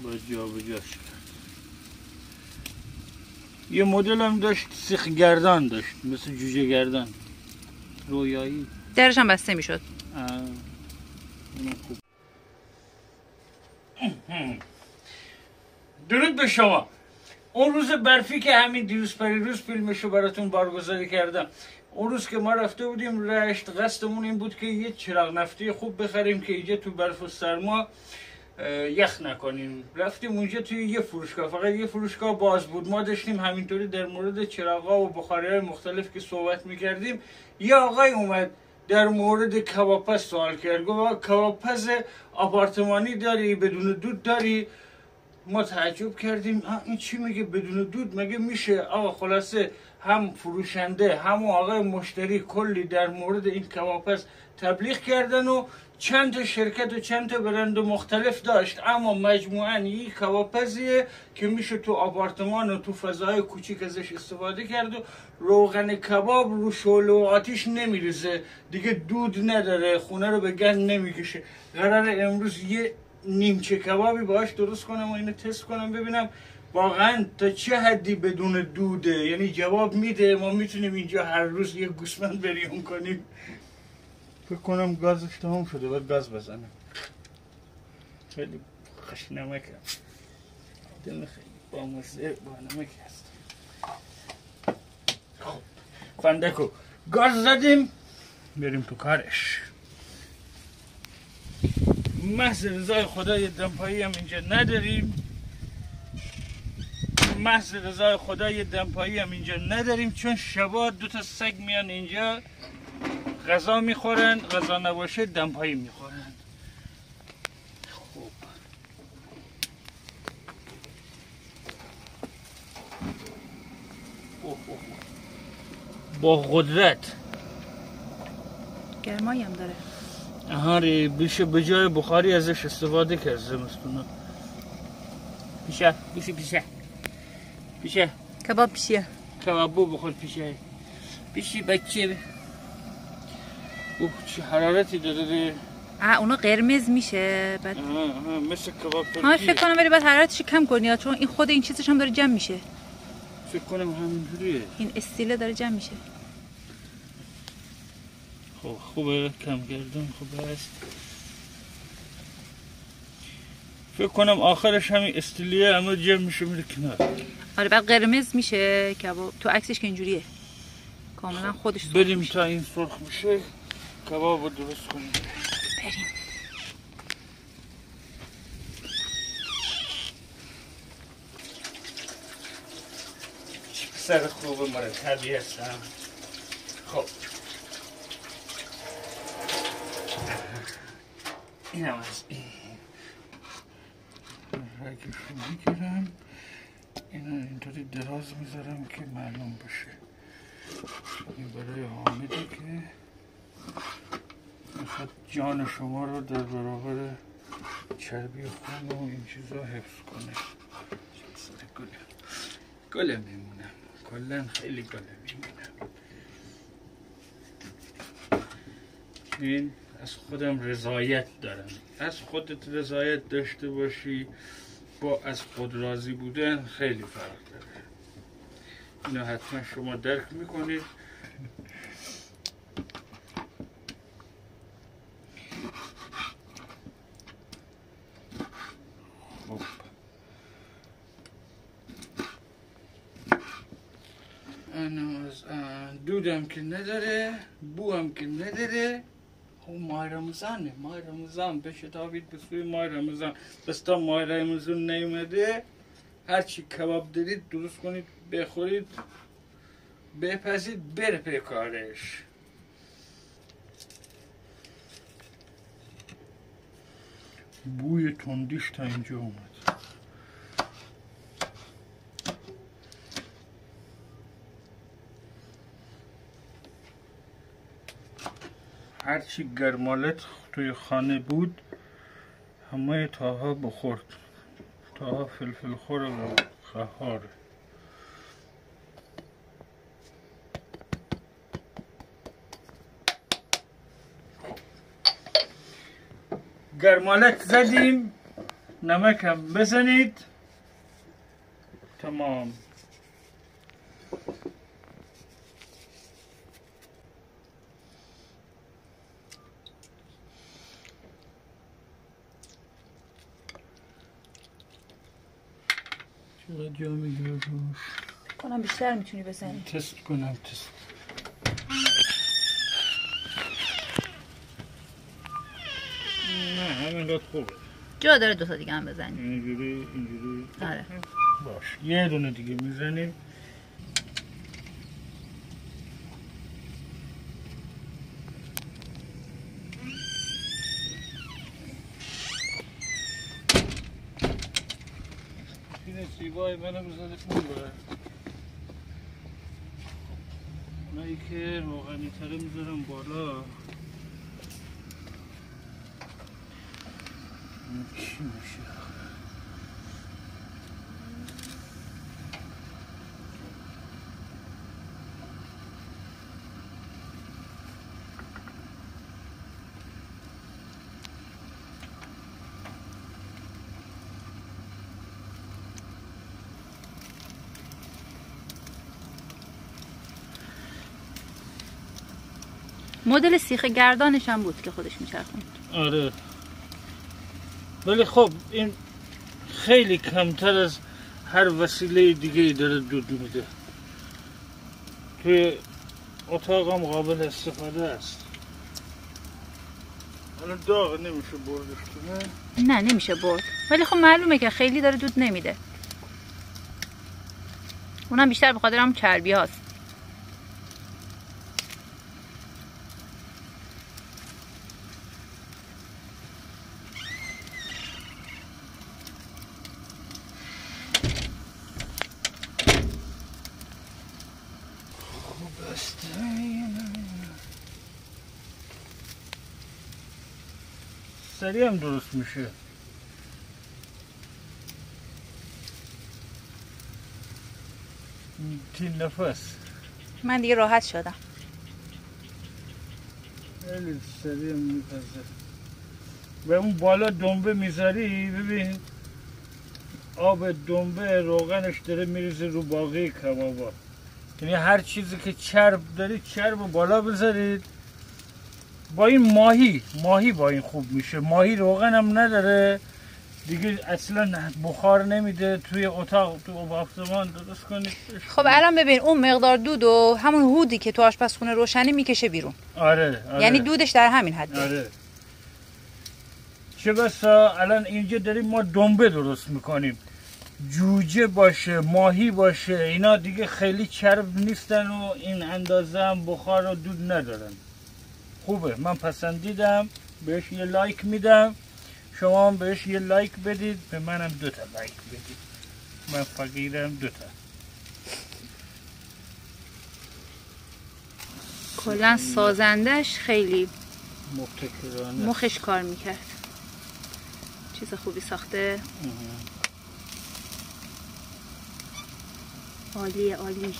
با جا بجاش. یه مدل هم داشت سیخ گردان داشت، مثل جوجه گردان رویایی، درش هم بسته میشد. درود به شما. اون روز برفی که همین دیروز پریروز فیلمشو براتون بارگذاری کردم، اون روز که ما رفته بودیم رشت، قصدمون این بود که یه چراغ نفتی خوب بخریم که اینجا تو برف و سرما یخ نکنیم. رفتیم اونجا توی یه فروشگاه، فقط یه فروشگاه باز بود. ما داشتیم همینطوری در مورد چراغا و بخاری‌های مختلف که صحبت میکردیم، یه آقای اومد در مورد کبابپز سوال کرد. گفت کبابپز آپارتمانی داری؟ بدون دود داری؟ ما تعجب کردیم این چی میگه بدون دود مگه میشه؟ آقا خلاصه هم فروشنده هم آقای مشتری کلی در مورد این کبابپز تبلیغ کردن و چند تا شرکت و چند تا برند مختلف داشت، اما مجموعاً یک کبابپزیه که میشه تو آپارتمان و تو فضای کوچیک ازش استفاده کرد و روغن کباب رو شعله و آتیش نمیریزه دیگه، دود نداره، خونه رو به گند نمیکشه. قراره امروز یه نیمچه کبابی باهاش درست کنم و اینو تست کنم ببینم واقعا تا چه حدی بدون دوده، یعنی جواب میده ما میتونیم اینجا هر روز یه گوسفند بریون کنیم. فکر کنم گازش تمام شده، باید گاز بزنم. خیلی خشنمکه، دل خیلی با مزه با نمک هست. خب فندکو گاز زدیم، بریم تو کارش. محض رضای خدای دمپایی هم اینجا نداریم، محض رضای خدای دمپایی هم اینجا نداریم، چون شبا 2 تا سگ میان اینجا غذا میخورن، غذا نباشه دمپایی میخورن. خوب با قدرت گرمایی هم داره. آره بشه به جای بخاری ازش استفاده کرد زمستونا. پیشه کباب پیشه، کبابو بخور پیشه بچه. اوه چه حرارتی داره. اونا قرمز میشه بعد مثل کباب ترکیه. ها فکر کنم ولی بعد حرارتش کم کنی چون این خود این چیزش هم داره جمع میشه. فکر کنم همینجوریه، این استیله داره جمع میشه. خب خوبه کم کردم، خوبه است. فکر کنم آخرش همین استیلیه اما جمع میشه میره کنار. آره بعد قرمز میشه کباب. تو عکسش که اینجوریه کاملا خودش سرخ بریم میشه. تا این سرخ میشه کباب رو درست کنیم. بریم. سر خوب مرتبی هستم. خب این هم از این رگشو میگیرم، اینو اینطوری دراز میذارم که معلوم بشه. این برای حامده که میخواد جان شما رو در برابر چربی خون و این چیزا حفظ کنه. سر گله میمونم، کلن خیلی گله میمونم. این از خودم رضایت دارم. از خودت رضایت داشته باشی با از خود راضی بودن خیلی فرق داره. اینو حتما شما درک میکنید. خب دودم که نداره، بو هم که نداره. ماه رمضانه، ماه رمضان بشتابید به سوی ماه رمضان. بس تا ماه رمضان نیومده هرچی کباب دارید درست کنید بخورید بپزید بره پی کارش. بوی تندیش تا اینجا اومد. هرچی گرمالت توی خانه بود همه تاها بخورد. تاها فلفل خوره و خهاره. گرمالت زدیم نمک هم بزنید. تمام. چقدر جا میگیره روش؟ کنم بیشتر میتونی بزنی. تست کنم. نه همینقدر خوبه. جا داره 2 تا دیگه هم بزنی. اینجوری. آره. باش یه دونه دیگه میزنیم. این سیبای منو بزنه خوبه. اونایی که روغنی تره میذارم بالا. چی میشه؟ مدل سیخ گردانش هم بود که خودش میچرخوند. آره ولی خب این خیلی کمتر از هر وسیله دیگه ای داره دود میده. توی اتاقم قابل استفاده است. الان داغ نمیشه بردش کنه؟ نه نمیشه برد، ولی خب معلومه که خیلی داره دود نمیده. اونم بیشتر به خاطر هم چربی هاست. سریع هم درست میشه. تین نفس. من دیگه راحت شدم. خیلی سریع میپزه. و اون بالا دنبه میذاری ببین آب دنبه روغنش داره میریزه رو باقی کبابا. یعنی هر چیزی که چرب دارید چرب بالا بذارید. با این ماهی با این خوب میشه. ماهی روغن هم نداره دیگه اصلا بخار نمیده. توی اتاق تو آپارتمان درست کنید. خب الان ببین اون مقدار دود و همون هودی که تو آشپزخونه روشنی میکشه بیرون. آره. یعنی دودش در همین حد. آره. چه بسا الان اینجا داریم ما دنبه درست میکنیم. جوجه باشه ماهی باشه اینا دیگه خیلی چرب نیستن و این اندازه هم بخار و دود ندارن. خوبه من پسندیدم. بهش یه لایک میدم. شما هم بهش یه لایک بدید. به منم 2 تا لایک بدید. من فقیرم 2 تا. کلا سازندش خیلی مبتکرانه مخش کار میکرد. چیز خوبی ساخته. عالیه عالی.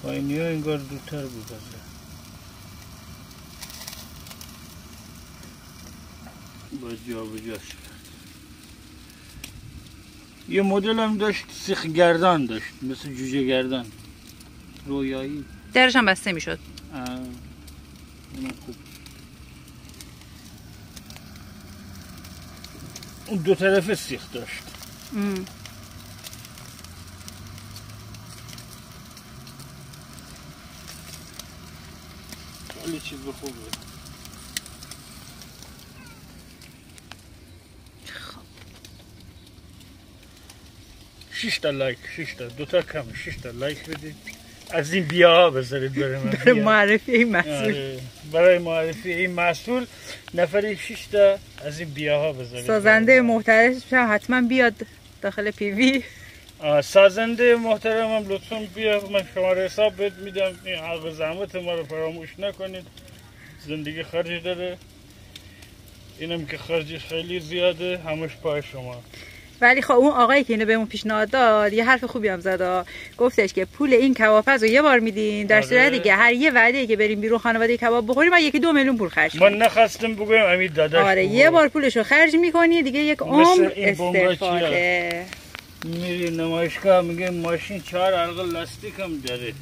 پایینی ها انگار دوتر بودازه. باید جا به جاش کرد. یه مدل هم داشت سیخ گردان داشت مثل جوجه گردان رویایی. درش هم بسته میشد. اونم خوب. اون 2 طرفه سیخ داشت. خیلی چیز خوبه. خب 6 تا لایک 6 تا 2 تا کم 6 تا لایک بدید. از این بیاها بذارید برای من. برای معرفی این محصول. برای معرفی این محصول نفری 6 تا از این بیاها بذارید. سازنده محترمش حتما بیاد داخل پیوی. سازنده محترمم لطفاً بیا. من شماره حساب بهت میدم. این حق زحمت ما رو فراموش نکنید. زندگی خرج داره. اینم که خرجش خیلی زیاده همش پای شما. ولی خب اون آقایی که اینو بهمون پیشنهاد داد یه حرف خوبی هم زد، گفتش که پول این کبابپز رو یه بار میدین، در صورت دیگه هر یه وعده که بریم بیرون خانواده کباب بخوریم ما 1-2 میلیون پول خرج کنیم. من نخواستم بگم امید داداش. آره یه بار پولشو خرج میکنی دیگه یک عمر استفاده. میری نمایشگاه میگه ماشین 4 ارغل لاستیک هم داره.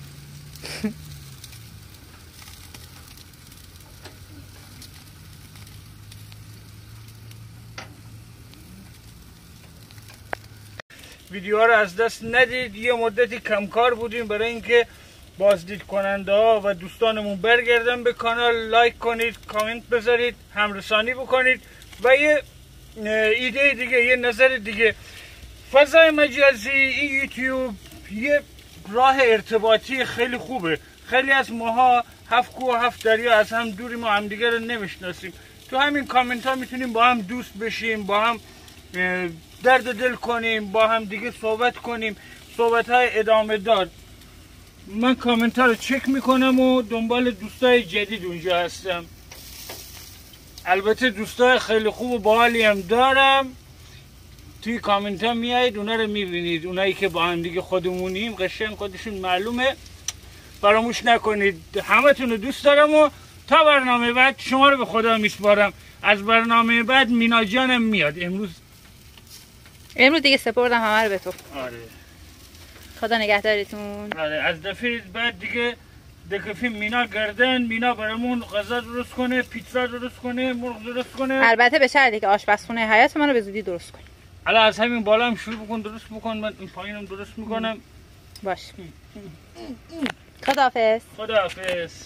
ویدیوها رو از دست ندید. یه مدتی کمکار بودیم برای اینکه بازدید کننده ها و دوستانمون برگردن به کانال. لایک کنید، کامنت بذارید، همرسانی بکنید و یه ایده دیگه، یه نظر دیگه. فضای مجازی، این یوتیوب یه راه ارتباطی خیلی خوبه. خیلی از ماها 7 کوه و 7 دریا از هم دوری، ما همدیگه رو نمیشناسیم. تو همین کامنت ها میتونیم با هم دوست بشیم، با هم درد دل کنیم، با هم دیگه صحبت کنیم، صحبت های ادامه دار. من کامنت ها رو چک میکنم و دنبال دوستای جدید اونجا هستم. البته دوستای خیلی خوب و باحالی هم دارم. توی کامنت ها میایید اونا رو میبینید، اونایی که با هم دیگه خودمونیم قشنگ خودشون معلومه. فراموش نکنید. همتون رو دوست دارم و تا برنامه بعد شما رو به خدا میسپارم. از برنامه بعد مینا جانم میاد. امروز دیگه سپردم همه رو به تو. آره. خدا نگهدارتون. آره از دفعه بعد دیگه دکفیم مینا گردن، مینا برامون غذا درست کنه، پیتزا درست کنه، مرغ درست کنه. البته به شرطی که آشپزخونه حیاط منو به زودی درست کنی. الان از همین بالا هم شروع بکن درست بکن، من این پایینم درست میکنم. باش. خداحافظ. خداحافظ.